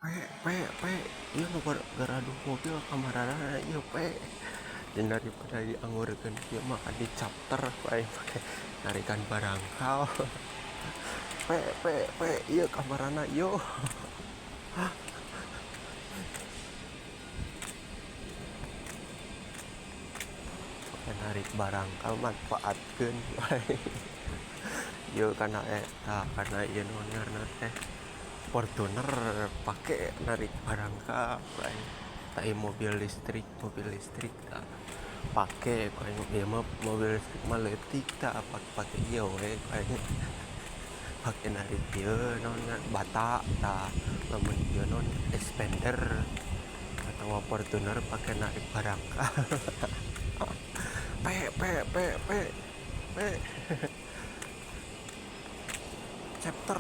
pe ieu nu garaduh mobil kamarana ieu pe dan daripada dianggurkeun ieu mah di chapter paling make narikan barangkal pe ieu kamarana ieu narik barangkal manfaatkeun ieu kana eta karena ieu naon ngaranna teh Fortuner pake narik barangkal tai mobil listrik tak pake paling ieu mah mobil listrik mah leutik tak pake ieu we paling pake narik ieu naon bata tak lamun ieu naon expander atau Fortuner pake narik barangkal pe chapter